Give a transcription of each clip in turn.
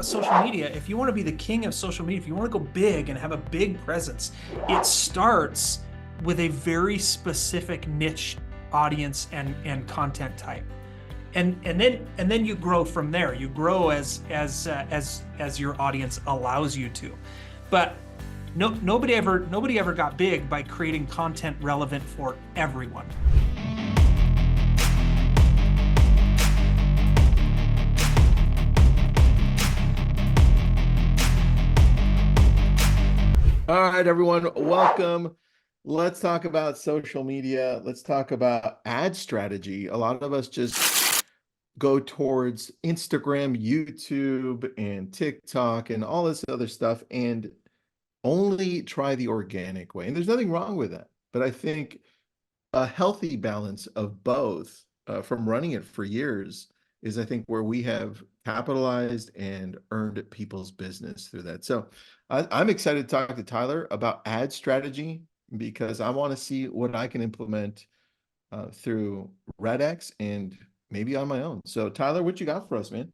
about social media, if you want to be the king of social media, if you want to go big and have a big presence, it starts with a very specific niche audience and content type. And then you grow from there. You grow as your audience allows you to. But nobody ever got big by creating content relevant for everyone. All right, everyone, welcome. Let's talk about social media. Let's talk about ad strategy. A lot of us just go towards Instagram, YouTube, and TikTok and all this other stuff and only try the organic way. And there's nothing wrong with that. But I think a healthy balance of both from running it for years is, I think, where we have capitalized and earned people's business through that. So I'm excited to talk to Tyler about ad strategy because I want to see what I can implement through REDX and maybe on my own. So Tyler, what you got for us, man?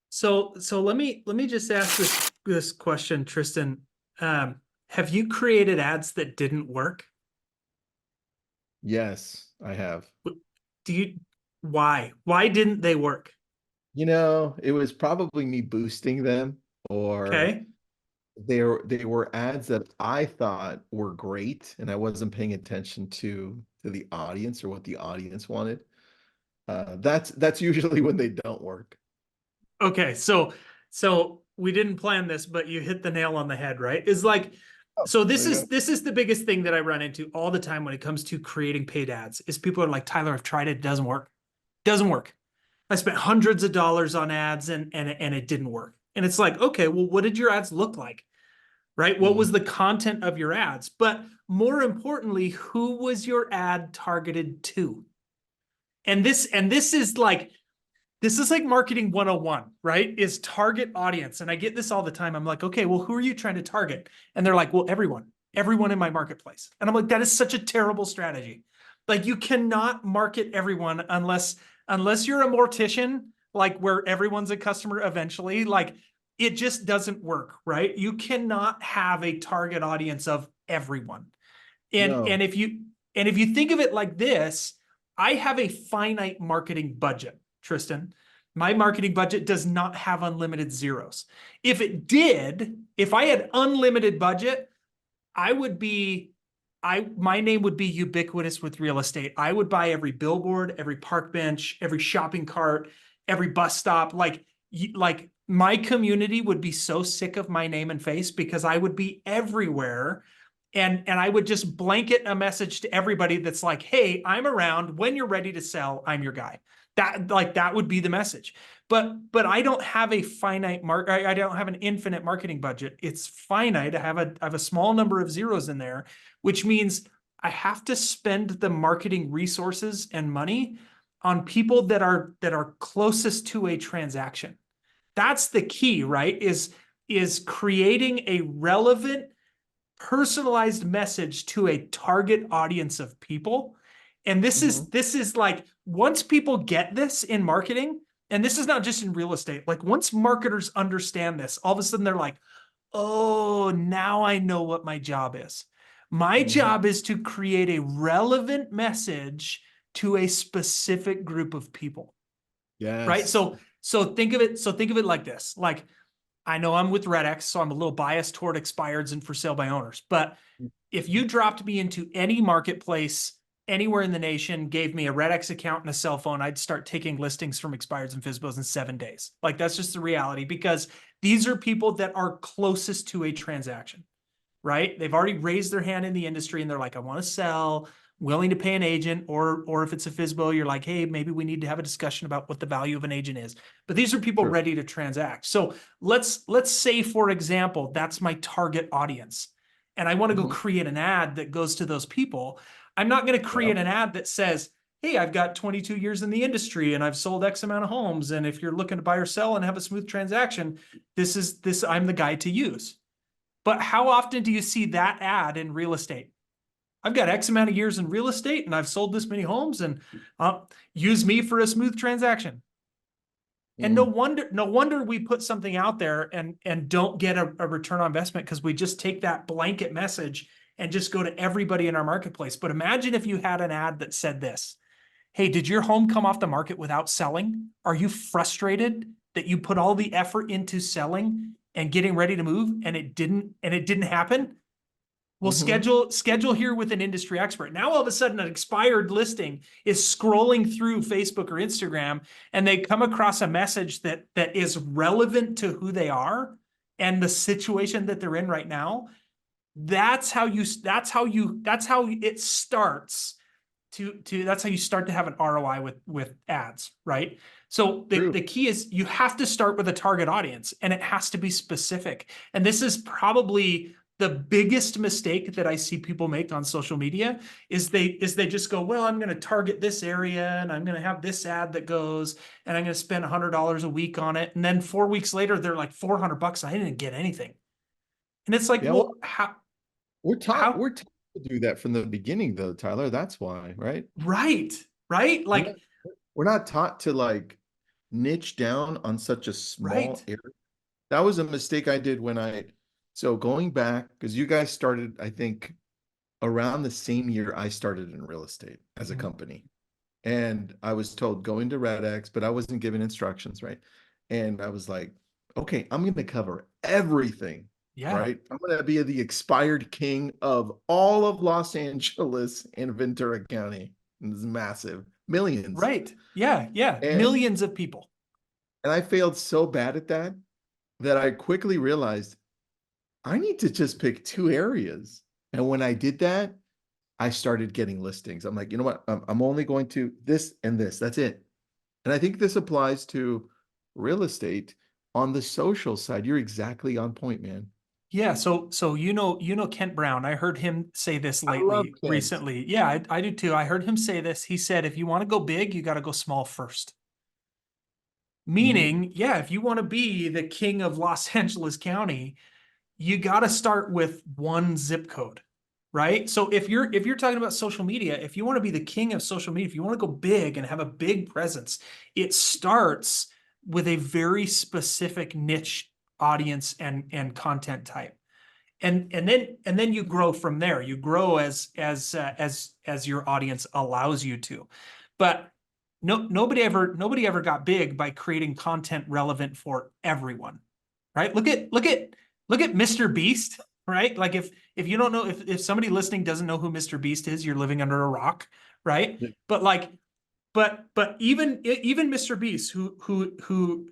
So let me just ask this question, Tristan. Have you created ads that didn't work? Yes, I have. Why? Why didn't they work? It was probably me boosting them, or Okay. they were ads that I thought were great and I wasn't paying attention to the audience or what the audience wanted. That's usually when they don't work. Okay, so we didn't plan this, but you hit the nail on the head, right? Is like, Oh, so there you go. this is the biggest thing that I run into all the time when it comes to creating paid ads. Is people are like, Tyler, I've tried it, it doesn't work. Doesn't work. I spent hundreds of dollars on ads and it didn't work. And it's like, okay, well, what did your ads look like? Right? What was the content of your ads? But more importantly, who was your ad targeted to? And this is like marketing 101, right? Is target audience. And I get this all the time. I'm like, okay, well, who are you trying to target? And they're like, well, everyone in my marketplace. And I'm like, that is such a terrible strategy. Like, you cannot market everyone unless you're a mortician, like where everyone's a customer eventually. Like, it just doesn't work, right? You cannot have a target audience of everyone. And No. if you think of it like this, I have a finite marketing budget, Tristan. My marketing budget does not have unlimited zeros. If it did, if I had unlimited budget, my name would be ubiquitous with real estate. I would buy every billboard, every park bench, every shopping cart, every bus stop. Like my community would be so sick of my name and face because I would be everywhere. And I would just blanket a message to everybody that's like, hey, I'm around. When you're ready to sell, I'm your guy. That would be the message. But I don't have a finite I don't have an infinite marketing budget. It's finite. I have a small number of zeros in there, which means I have to spend the marketing resources and money on people that are closest to a transaction. That's the key, right? Is creating a relevant, personalized message to a target audience of people. And this is like, once people get this in marketing, and this is not just in real estate, like once marketers understand this, all of a sudden they're like, oh, now I know what my job is. My job is to create a relevant message to a specific group of people. Yes. Right? So think of it like this. Like, I know I'm with REDX, so I'm a little biased toward expireds and for sale by owners. But if you dropped me into any marketplace anywhere in the nation, gave me a REDX account and a cell phone, I'd start taking listings from expireds and FSBOs in 7 days. Like, that's just the reality, because these are people that are closest to a transaction, right? They've already raised their hand in the industry and they're like, I want to sell, willing to pay an agent, or if it's a FSBO, you're like, hey, maybe we need to have a discussion about what the value of an agent is. But these are people ready to transact. So let's say, for example, that's my target audience, and I want to go create an ad that goes to those people. I'm not going to create an ad that says, hey, I've got 22 years in the industry and I've sold X amount of homes, and if you're looking to buy or sell and have a smooth transaction, I'm the guy to use. But how often do you see that ad in real estate? I've got X amount of years in real estate and I've sold this many homes, and use me for a smooth transaction. And no wonder we put something out there and don't get a return on investment, because we just take that blanket message and just go to everybody in our marketplace. But imagine if you had an ad that said this: hey, did your home come off the market without selling? Are you frustrated that you put all the effort into selling and getting ready to move and it didn't happen? Well, schedule here with an industry expert. Now, all of a sudden, an expired listing is scrolling through Facebook or Instagram, and they come across a message that is relevant to who they are and the situation that they're in right now. That's how it starts that's how you start to have an ROI with ads, right? So the key is you have to start with a target audience, and it has to be specific. And this is probably the biggest mistake that I see people make on social media is they just go, well, I'm going to target this area and I'm going to have this ad that goes and I'm going to spend $100 a week on it. And then 4 weeks later, they're like $400 and I didn't get anything. And it's like, well, we're taught to do that from the beginning though, Tyler. That's why, right? Right. Like we're not taught to like niche down on such a small area. That was a mistake I did so going back, because you guys started, I think, around the same year I started in real estate as a company. And I was told go into REDX, but I wasn't given instructions, right? And I was like, okay, I'm going to cover everything. Yeah. Right. I'm going to be the expired king of all of Los Angeles and Ventura County. And it's massive. Millions. Right. Yeah. Millions of people. And I failed so bad at that I quickly realized I need to just pick 2 areas. And when I did that, I started getting listings. I'm like, you know what? I'm only going to this and this. That's it. And I think this applies to real estate on the social side. You're exactly on point, man. Yeah. So you know Kent Brown. I heard him say this recently. Yeah, I do too. I heard him say this. He said, if you want to go big, you got to go small first. Meaning, yeah, if you want to be the king of Los Angeles County, you got to start with one zip code, right? So if you're talking about social media, if you want to be the king of social media, if you want to go big and have a big presence, it starts with a very specific niche audience and content type. And then you grow from there. You grow as your audience allows you to. But nobody ever got big by creating content relevant for everyone, right? Look at Mr. Beast, right? Like if you don't know, if somebody listening doesn't know who Mr. Beast is, you're living under a rock, right? Yeah. But even Mr. Beast, who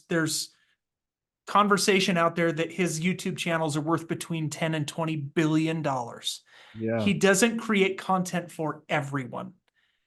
there's conversation out there that his YouTube channels are worth between 10 and $20 billion. Yeah. He doesn't create content for everyone.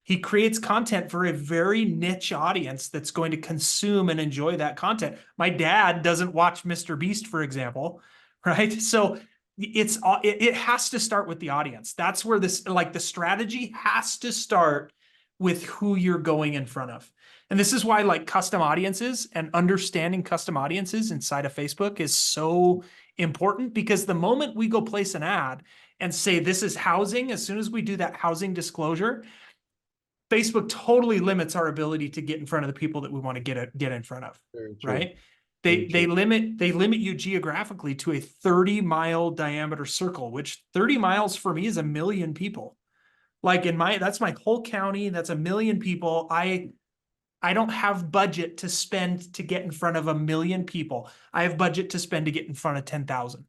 He creates content for a very niche audience that's going to consume and enjoy that content. My dad doesn't watch Mr. Beast, for example, right? So it has to start with the audience. That's where the strategy has to start with who you're going in front of. And this is why like custom audiences and understanding custom audiences inside of Facebook is so important, because the moment we go place an ad and say this is housing, as soon as we do that housing disclosure, Facebook totally limits our ability to get in front of the people that we want to get in front of, right? They limit you geographically to a 30-mile diameter circle, which 30 miles for me is 1 million people. Like that's my whole county. That's 1 million people. I don't have budget to spend to get in front of 1 million people. I have budget to spend to get in front of 10,000.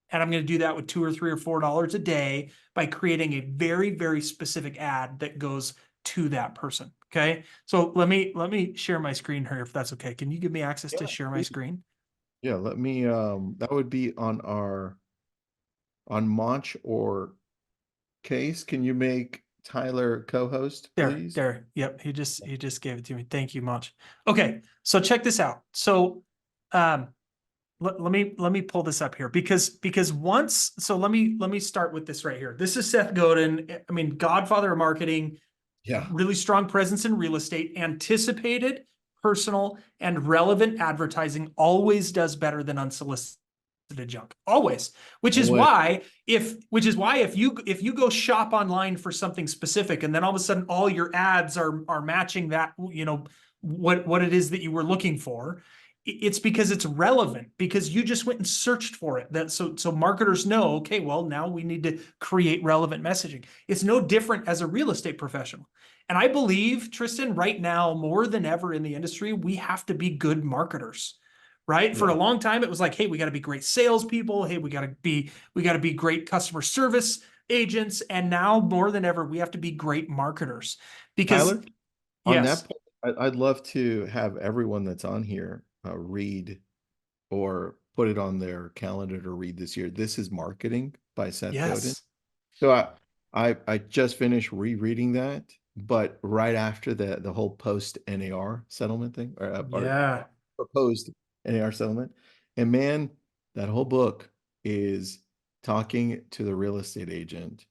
And I'm going to do that with $2 or $3 or $4 a day by creating a very, very specific ad that goes to that person. Okay. So let me share my screen here, if that's okay. Can you give me access to share my screen? Yeah. Let me, that would be on Monch or Case. Can you make Tyler co-host, please? There. Yep. He just gave it to me. Thank you much. Okay. So check this out. So, let me pull this up here because let me start with this right here. This is Seth Godin. I mean, godfather of marketing. Yeah. Really strong presence in real estate. Anticipated, personal, and relevant advertising always does better than unsolicited unsolicited junk, always. Which is Always. why if you go shop online for something specific, and then all of a sudden all your ads are matching that, what it is that you were looking for, it's because it's relevant, because you just went and searched for it. So marketers know, okay, well, now we need to create relevant messaging. It's no different as a real estate professional. And I believe, Tristan, right now, more than ever in the industry, we have to be good marketers, right? For a long time, it was like, hey, we got to be great salespeople. Hey, we got to be great customer service agents. And now more than ever, we have to be great marketers, because Tyler, on yes, that point, I'd love to have everyone that's on here read or put it on their calendar to read this year. This is Marketing by Seth Godin. yes, So I just finished rereading that, but right after the whole post NAR settlement thing, or yeah, proposed NAR settlement, and man, that whole book is talking to the real estate agent.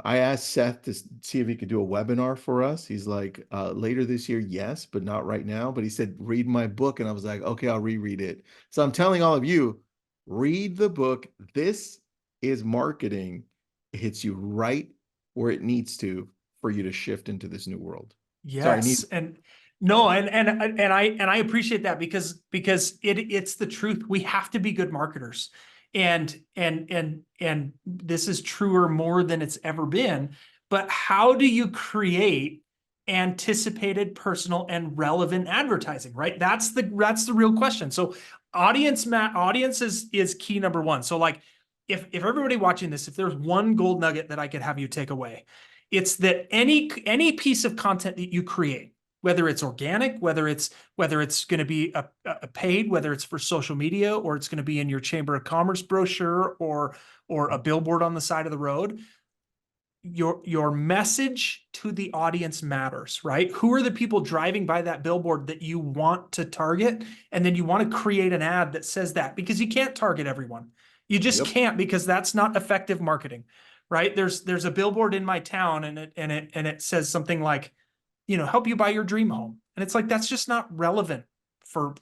I asked Seth to see if he could do a webinar for us. He's like, later this year, yes, but not right now. But he said, read my book. And I was like, okay, I'll reread it. So I'm telling all of you, read the book. This is Marketing. It hits you right where it needs to for you to shift into this new world. Sorry, yes. And no, and I appreciate that, because it's the truth. We have to be good marketers. And this is truer more than it's ever been. But how do you create anticipated, personal, and relevant advertising, right? That's the real question. So audience is key number one. So like, if everybody watching this, if there's one gold nugget that I could have you take away, it's that any piece of content that you create, whether it's organic, whether it's going to be a paid, whether it's for social media, or it's going to be in your Chamber of Commerce brochure, or a billboard on the side of the road, your message to the audience matters, right? Who are the people driving by that billboard that you want to target? And then you want to create an ad that says that, because you can't target everyone. You just can't, because that's not effective marketing, right? There's a billboard in my town, and it says something like, help you buy your dream home. And it's like, that's just not relevant for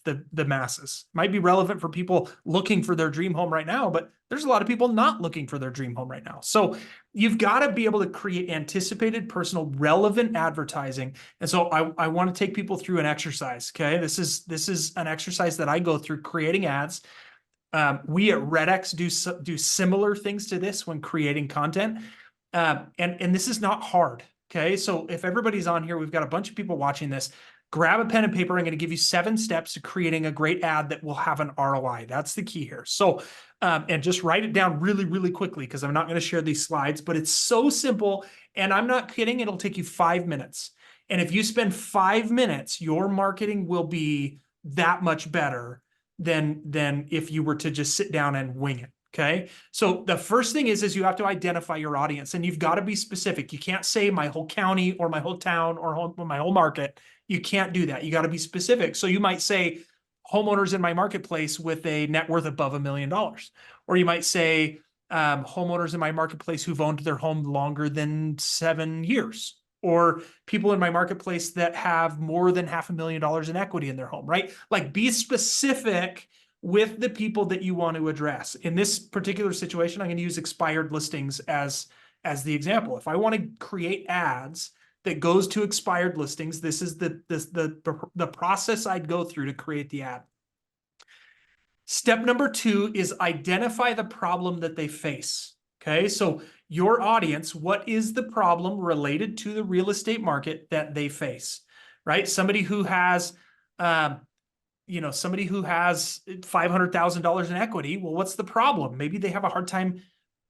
the masses. Might be relevant for people looking for their dream home right now, but there's a lot of people not looking for their dream home right now. So you've got to be able to create anticipated, personal, relevant advertising. And so I want to take people through an exercise. Okay. This is an exercise that I go through creating ads. We at REDX do similar things to this when creating content. And this is not hard. Okay. So if everybody's on here, we've got a bunch of people watching this. Grab a pen and paper. I'm going to give you 7 steps to creating a great ad that will have an ROI. That's the key here. So, and just write it down really, really quickly, because I'm not going to share these slides, but it's so simple. And I'm not kidding. It'll take you 5 minutes. And if you spend 5 minutes, your marketing will be that much better than if you were to just sit down and wing it. Okay. So the first thing is you have to identify your audience, and you've got to be specific. You can't say my whole county or my whole town or my whole market. You can't do that. You got to be specific. So you might say homeowners in my marketplace with a net worth above $1 million, or you might say homeowners in my marketplace who've owned their home longer than 7 years, or people in my marketplace that have more than $500,000 in equity in their home, right? Like, be specific with the people that you want to address. In this particular situation, I'm going to use expired listings as the example. If I want to create ads that goes to expired listings, this is the process I'd go through to create the ad. Step number 2 is identify the problem that they face. Okay, so your audience, what is the problem related to the real estate market that they face, right? Somebody who has, somebody who has $500,000 in equity. Well, what's the problem? Maybe they have a hard time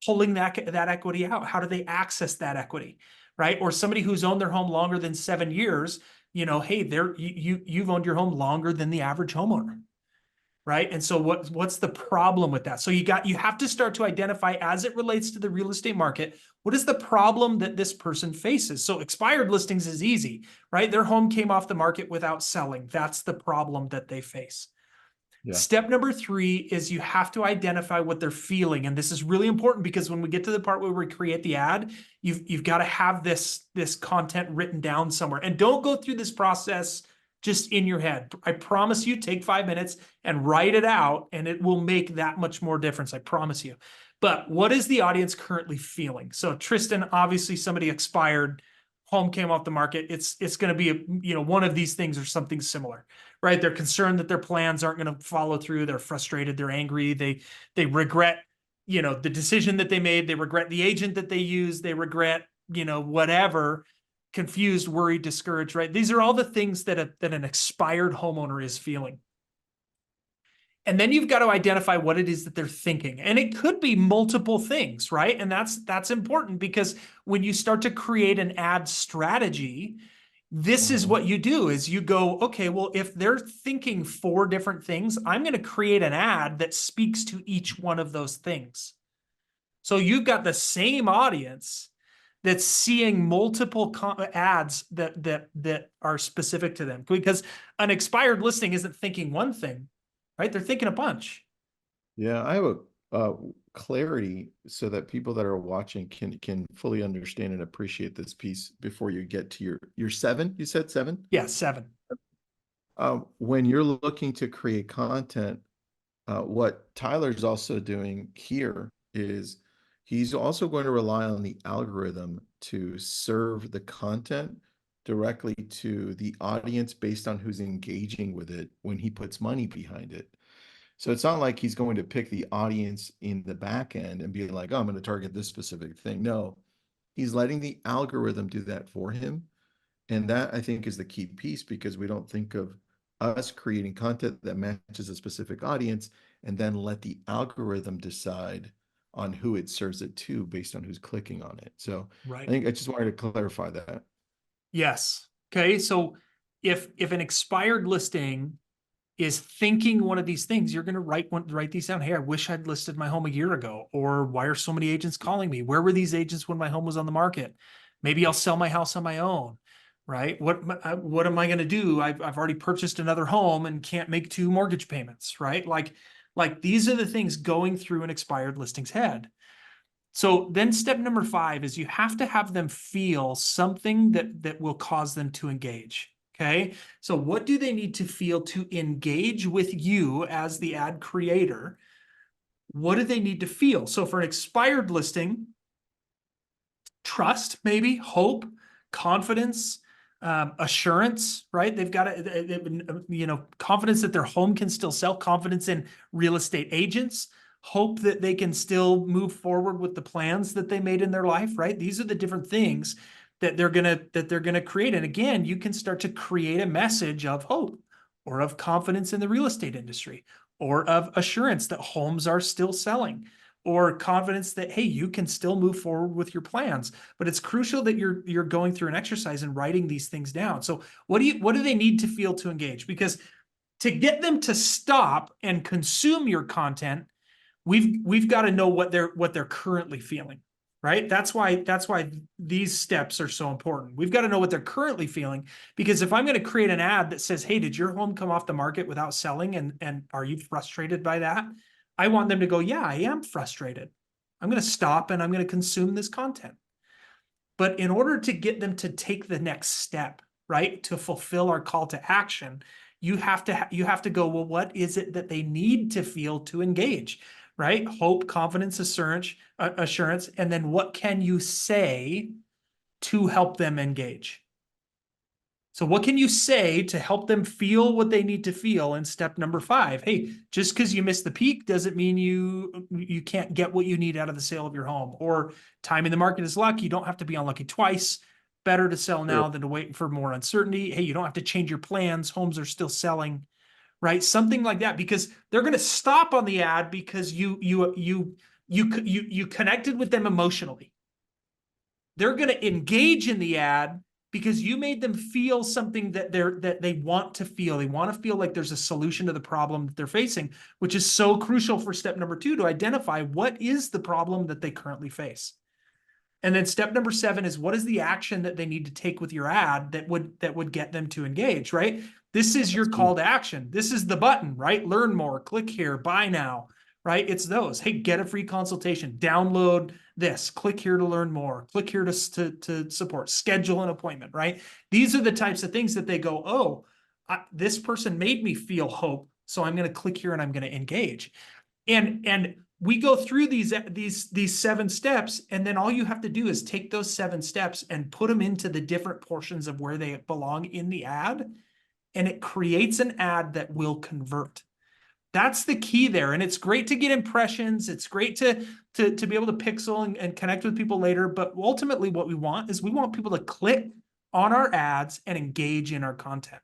pulling that equity out. How do they access that equity, right? Or somebody who's owned their home longer than 7 years. Hey, you've owned your home longer than the average homeowner. Right. And so what's the problem with that? So you have to start to identify, as it relates to the real estate market, what is the problem that this person faces? So expired listings is easy, right? Their home came off the market without selling. That's the problem that they face. Yeah. Step number 3 is you have to identify what they're feeling. And this is really important, because when we get to the part where we create the ad, you've got to have this content written down somewhere. And don't go through this process just in your head. I promise you, take 5 minutes and write it out, and it will make that much more difference. I promise you. But what is the audience currently feeling? So Tristan, obviously somebody expired, home came off the market. It's going to be one of these things or something similar, right? They're concerned that their plans aren't going to follow through. They're frustrated. They're angry. They regret, the decision that they made. They regret the agent that they used. They regret, whatever. Confused, worried, discouraged, right? These are all the things that an expired homeowner is feeling. And then you've got to identify what it is that they're thinking. And it could be multiple things, right? And that's important, because when you start to create an ad strategy, this is what you do, is you go, okay, well, if they're thinking 4 different things, I'm going to create an ad that speaks to each one of those things. So you've got the same audience that's seeing multiple ads that are specific to them, because an expired listing isn't thinking one thing, right? They're thinking a bunch. Yeah, I have a clarity so that people that are watching can fully understand and appreciate this piece before you get to your 7. You said 7? Yeah, 7. When you're looking to create content, what Tyler's also doing here is he's also going to rely on the algorithm to serve the content directly to the audience based on who's engaging with it when he puts money behind it. So it's not like he's going to pick the audience in the back end and be like, oh, I'm going to target this specific thing. No, he's letting the algorithm do that for him. And that, I think, is the key piece, because we don't think of us creating content that matches a specific audience and then let the algorithm decide on who it serves it to based on who's clicking on it. So Right. I think I just wanted to clarify that. Yes. Okay. So if an expired listing is thinking one of these things, you're going to write these down. Hey, I wish I'd listed my home a year ago. Or why are so many agents calling me? Where were these agents when my home was on the market? Maybe I'll sell my house on my own, right? What am I going to do? I've already purchased another home and can't make 2 mortgage payments, right? Like these are the things going through an expired listing's head. So then step number 5 is you have to have them feel something that will cause them to engage. Okay. So what do they need to feel to engage with you as the ad creator? What do they need to feel? So for an expired listing, trust, maybe, hope, confidence, assurance, right? They've got confidence that their home can still sell, confidence in real estate agents, hope that they can still move forward with the plans that they made in their life, right? These are the different things that they're gonna create. And again, you can start to create a message of hope or of confidence in the real estate industry, or of assurance that homes are still selling, or confidence that, hey, you can still move forward with your plans. But it's crucial that you're going through an exercise and writing these things down. So what do they need to feel to engage? Because to get them to stop and consume your content, we've got to know what they're currently feeling, right? That's why these steps are so important. We've got to know what they're currently feeling, because if I'm going to create an ad that says, hey, did your home come off the market without selling, and are you frustrated by that? I want them to go, yeah, I am frustrated. I'm going to stop and I'm going to consume this content. But in order to get them to take the next step, right, to fulfill our call to action, you have to go, well, what is it that they need to feel to engage, right? Hope, confidence, assurance, and then what can you say to help them engage? So what can you say to help them feel what they need to feel in step number 5? Hey, just because you missed the peak doesn't mean you can't get what you need out of the sale of your home. Or timing the market is luck. You don't have to be unlucky twice. Better to sell now than to wait for more uncertainty. Hey, you don't have to change your plans. Homes are still selling, right? Something like that, because they're going to stop on the ad because you connected with them emotionally. They're going to engage in the ad because you made them feel something that they want to feel. They want to feel like there's a solution to the problem that they're facing, which is so crucial for step number 2, to identify what is the problem that they currently face. And then step number 7 is, what is the action that they need to take with your ad that would get them to engage, right? This is your call to action. This is the button, right? Learn more, click here, buy now, right? It's those. Hey, get a free consultation, download this, click here to learn more, click here to support, schedule an appointment, right? These are the types of things that they go, oh, this person made me feel hope, so I'm going to click here and I'm going to engage. And we go through these 7 steps, and then all you have to do is take those 7 steps and put them into the different portions of where they belong in the ad, and it creates an ad that will convert. That's the key there. And it's great to get impressions. It's great to be able to pixel and connect with people later. But ultimately what we want is we want people to click on our ads and engage in our content.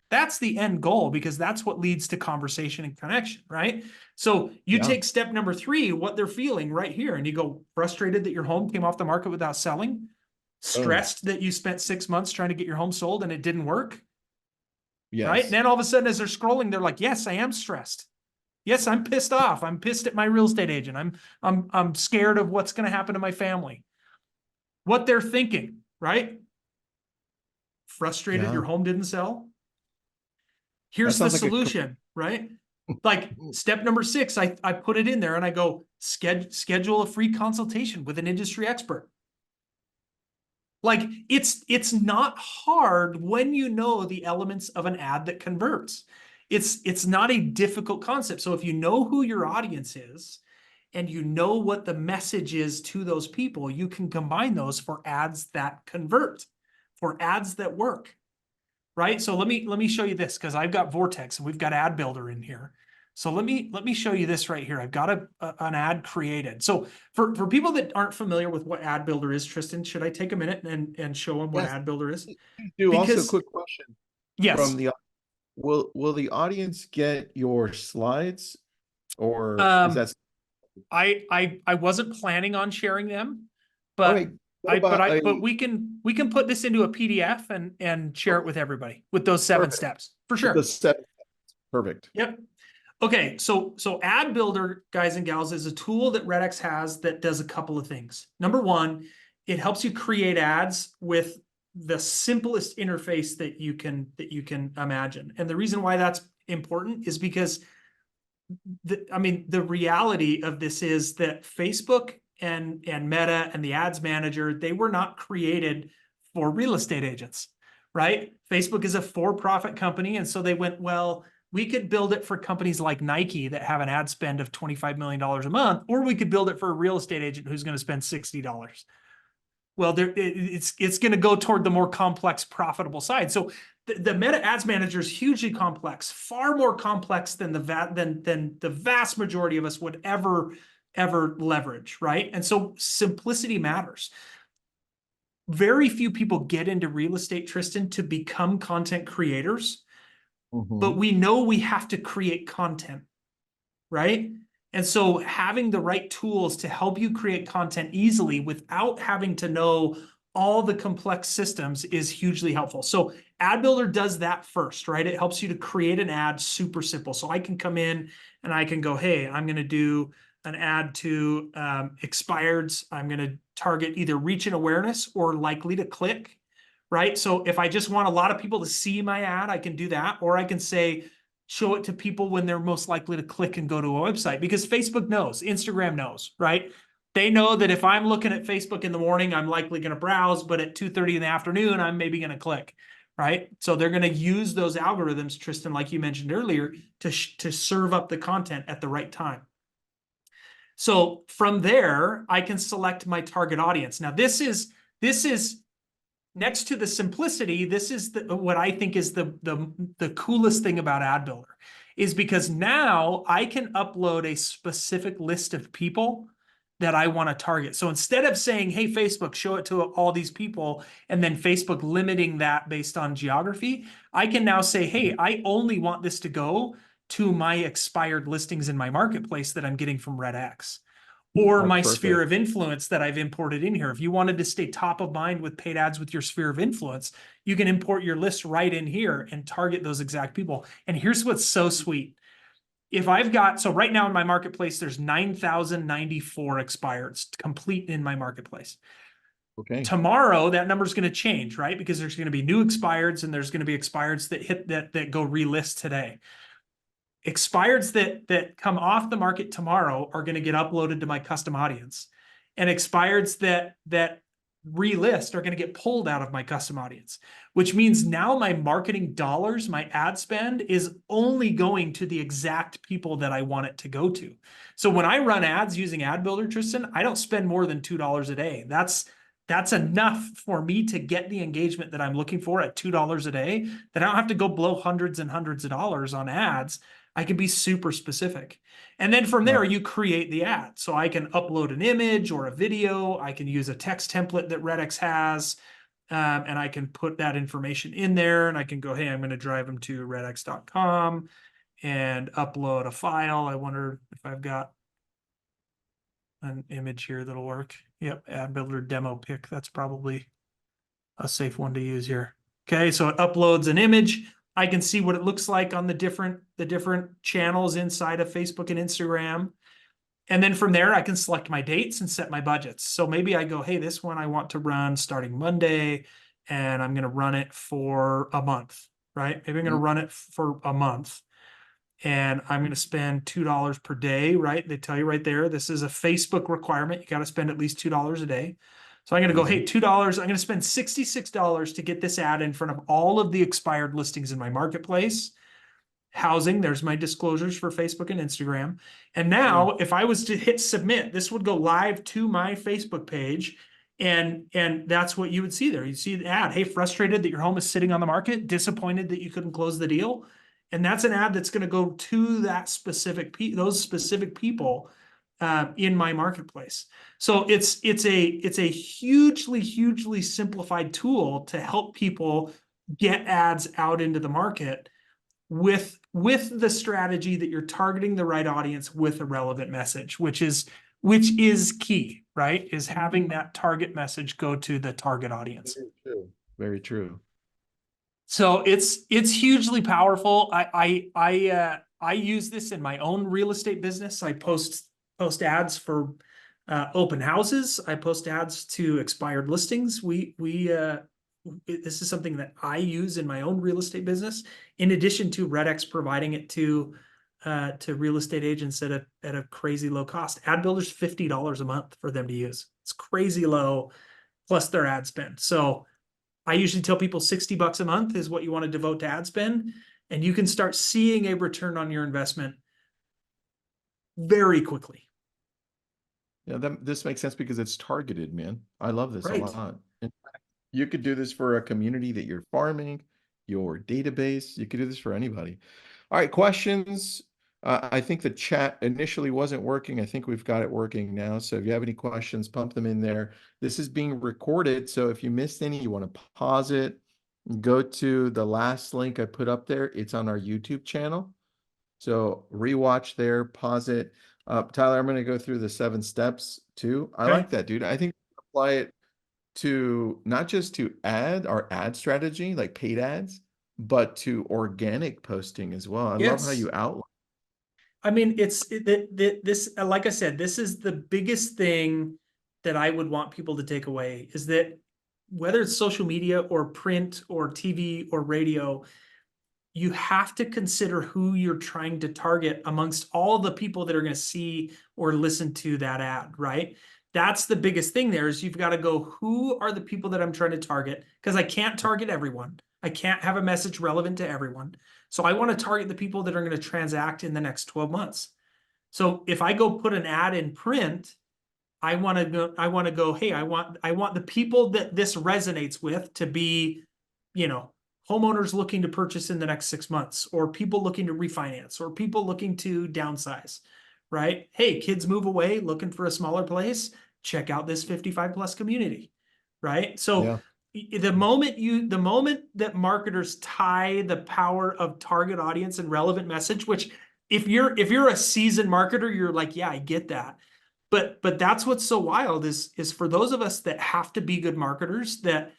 That's the end goal, because that's what leads to conversation and connection, right? So you take step number 3, what they're feeling right here, and you go, frustrated that your home came off the market without selling, stressed that you spent 6 months trying to get your home sold and it didn't work. Yes. Right. And then all of a sudden, as they're scrolling, they're like, yes, I am stressed. Yes, I'm pissed off. I'm pissed at my real estate agent. I'm scared of what's going to happen to my family. What they're thinking, right? Frustrated your home didn't sell. Here's the solution, right? Like step number 6, I put it in there and I go, schedule a free consultation with an industry expert. Like it's not hard when you know the elements of an ad that converts. It's not a difficult concept. So if you know who your audience is and you know what the message is to those people, you can combine those for ads that convert, for ads that work, right? So let me show you this, because I've got Vortex and we've got Ad Builder in here. So let me show you this right here. I've got an ad created. So for people that aren't familiar with what Ad Builder is, Tristan, should I take a minute and show them what Ad Builder is? Also, a quick question. Yes. From the will the audience get your slides, or is that? I wasn't planning on sharing them, but but we can put this into a PDF and share it with everybody with those 7 steps for sure. The 7 steps. Perfect. Yep. Okay, so Ad Builder, guys and gals, is a tool that REDX has that does a couple of things. Number 1, it helps you create ads with the simplest interface that you can imagine. And the reason why that's important is because the reality of this is that Facebook and Meta and the ads manager, they were not created for real estate agents, right? Facebook is a for-profit company, and so they went, well, we could build it for companies like Nike that have an ad spend of $25 million a month, or we could build it for a real estate agent who's going to spend $60. Well, it's going to go toward the more complex, profitable side. So the Meta Ads Manager is hugely complex, far more complex than the vast majority of us would ever leverage, right? And so simplicity matters. Very few people get into real estate, Tristan, to become content creators. But we know we have to create content, right? And so having the right tools to help you create content easily without having to know all the complex systems is hugely helpful. So Ad Builder does that first, right? It helps you to create an ad super simple. So I can come in and I can go, hey, I'm going to do an ad to expireds. I'm going to target either reach and awareness or likely to click. Right? So if I just want a lot of people to see my ad, I can do that. Or I can say, show it to people when they're most likely to click and go to a website, because Facebook knows, Instagram knows, right? They know that if I'm looking at Facebook in the morning, I'm likely going to browse, but at 2:30 in the afternoon, I'm maybe going to click, right? So they're going to use those algorithms, Tristan, like you mentioned earlier, to serve up the content at the right time. So from there, I can select my target audience. Now, this is next to the simplicity, this is what I think is the coolest thing about Ad Builder, is because now I can upload a specific list of people that I want to target. So instead of saying, hey, Facebook, show it to all these people, and then Facebook limiting that based on geography, I can now say, hey, I only want this to go to my expired listings in my marketplace that I'm getting from REDX. Or my sphere of influence that I've imported in here. If you wanted to stay top of mind with paid ads with your sphere of influence, you can import your list right in here and target those exact people. And here's what's so sweet. If I've got, so right now in my marketplace, there's 9,094 expireds complete in my marketplace. Okay. Tomorrow, that number is going to change, right? Because there's going to be new expireds and there's going to be expireds that hit that go relist today. Expireds that come off the market tomorrow are going to get uploaded to my custom audience, and expireds that relist are going to get pulled out of my custom audience, which means now my marketing dollars, my ad spend is only going to the exact people that I want it to go to. So when I run ads using Ad Builder, Tristan, I don't spend more than $2 a day. That's enough for me to get the engagement that I'm looking for at $2 a day, that I don't have to go blow hundreds and hundreds of dollars on ads. I can be super specific. And then from there, you create the ad. So I can upload an image or a video. I can use a text template that REDX has, and I can put that information in there. And I can go, hey, I'm going to drive them to redx.com and upload a file. I wonder if I've got an image here that'll work. Yep, Ad Builder demo pic. That's probably a safe one to use here. Okay, so it uploads an image. I can see what it looks like on the different channels inside of Facebook and Instagram. And then from there, I can select my dates and set my budgets. So maybe I go, hey, this one I want to run starting Monday, and I'm going to run it for a month, right? Maybe I'm going to run it for a month, and I'm going to spend $2 per day, right? They tell you right there, this is a Facebook requirement. You got to spend at least $2 a day. So I'm going to go, hey, $2. I'm going to spend $66 to get this ad in front of all of the expired listings in my marketplace. Housing, there's my disclosures for Facebook and Instagram. And now if I was to hit submit, this would go live to my Facebook page. And that's what you would see there. You see the ad, hey, frustrated that your home is sitting on the market, disappointed that you couldn't close the deal. And that's an ad that's going to go to that specific those specific people in my marketplace. So it's a hugely simplified tool to help people get ads out into the market with the strategy that you're targeting the right audience with a relevant message, which is key, right? Is having that target message go to the target audience. Very true. Very true. So it's hugely powerful. I use this in my own real estate business. I post ads for open houses. I post ads to expired listings. This is something that I use in my own real estate business, in addition to REDX providing it to real estate agents at a crazy low cost. Ad Builder's $50 a month for them to use. It's crazy low, plus their ad spend. So I usually tell people $60 a month is what you want to devote to ad spend, and you can start seeing a return on your investment very quickly. Yeah, this makes sense because it's targeted, man. I love this a Right. lot. In fact, you could do this for a community that you're farming, your database. You could do this for anybody. All right, questions. I think the chat initially wasn't working. I think we've got it working now. So if you have any questions, pump them in there. This is being recorded. So if you missed any, you want to pause it, go to the last link I put up there. It's on our YouTube channel. So rewatch there, pause it. Tyler, I'm going to go through the 7 steps too. I like that, dude. I think apply it to not just to our ad strategy, like paid ads, but to organic posting as well. I love how you outline. I mean, this, like I said, this is the biggest thing that I would want people to take away, is that whether it's social media or print or TV or radio, you have to consider who you're trying to target amongst all the people that are going to see or listen to that ad, right? That's the biggest thing there, is you've got to go, who are the people that I'm trying to target? Because I can't target everyone. I can't have a message relevant to everyone. So I want to target the people that are going to transact in the next 12 months. So if I go put an ad in print, I want to go, hey, I want the people that this resonates with to be, homeowners looking to purchase in the next 6 months, or people looking to refinance, or people looking to downsize, right? Hey, kids move away looking for a smaller place. Check out this 55+ community, right? So the moment that marketers tie the power of target audience and relevant message, which if you're a seasoned marketer, you're like, yeah, I get that. But that's what's so wild is for those of us that have to be good marketers that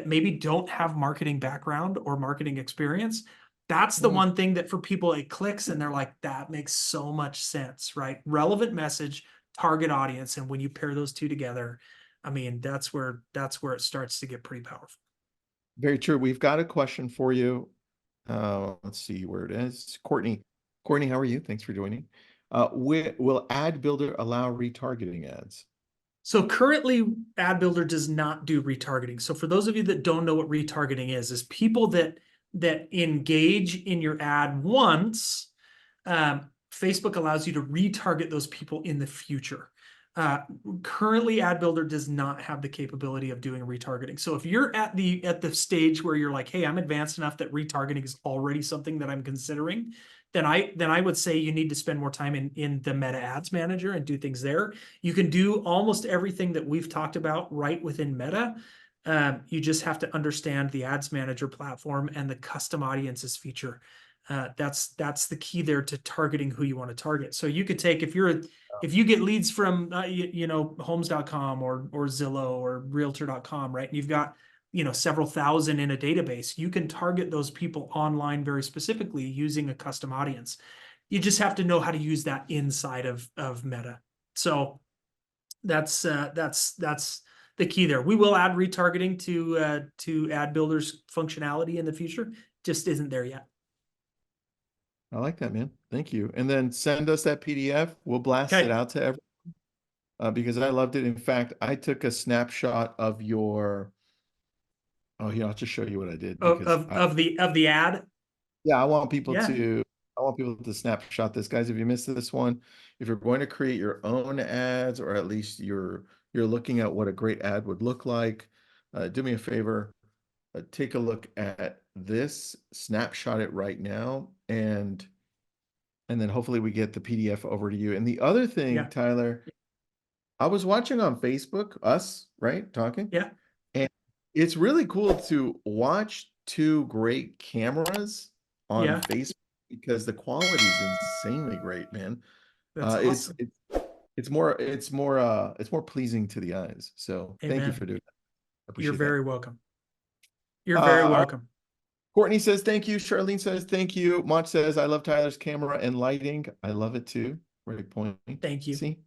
maybe don't have marketing background or marketing experience, that's the one thing that for people it clicks and they're like, that makes so much sense, right? Relevant message, target audience, and when you pair those two together, I mean, that's where it starts to get pretty powerful. Very true. We've got a question for you. Let's see where it is. Courtney, how are you? Thanks for joining. Will Ad Builder allow retargeting ads? So currently Ad Builder does not do retargeting. So for those of you that don't know what retargeting is people that engage in your ad once, Facebook allows you to retarget those people in the future. Currently Ad Builder does not have the capability of doing retargeting. So if you're at the stage where you're like, hey, I'm advanced enough that retargeting is already something that I'm considering, then I would say you need to spend more time in the Meta Ads Manager and do things there. You can do almost everything that we've talked about right within Meta. You just have to understand the Ads Manager platform and the custom audiences feature. That's the key there to targeting who you want to target. So you could take, if you get leads from homes.com or Zillow or realtor.com, right? And you've got several thousand in a database, you can target those people online very specifically using a custom audience. You just have to know how to use that inside of Meta. So that's the key there. We will add retargeting to Ad Builder's functionality in the future. Just isn't there yet. I like that, man. Thank you. And then send us that PDF. We'll blast it out to everyone because I loved it. In fact, I took a snapshot of your. Oh, yeah, I'll just show you what I did because of the ad. Yeah, I want people Yeah. to snapshot this, guys. If you missed this one, if you're going to create your own ads, or at least you're looking at what a great ad would look like, do me a favor, take a look at this, snapshot it right now, and then hopefully we get the PDF over to you. And the other thing, Yeah. Tyler, I was watching on Facebook, us, right, talking. Yeah. And it's really cool to watch two great cameras on Facebook because the quality is insanely great, man. That's awesome. It's more pleasing to the eyes. So thank you for doing that. I appreciate You're very that. welcome. You're very All right. welcome. Courtney says thank you. Charlene says thank you. Mont says I love Tyler's camera and lighting. I love it too. Great point. Thank you. See,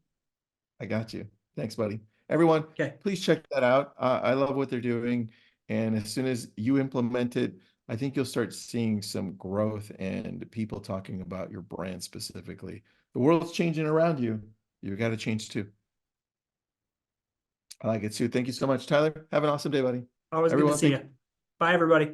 I got you. Thanks, buddy. Everyone, please check that out. I love what they're doing. And as soon as you implement it, I think you'll start seeing some growth and people talking about your brand specifically. The world's changing around you. You got to change too. I like it, Sue. Thank you so much, Tyler. Have an awesome day, buddy. Always good to see you. Bye, everybody.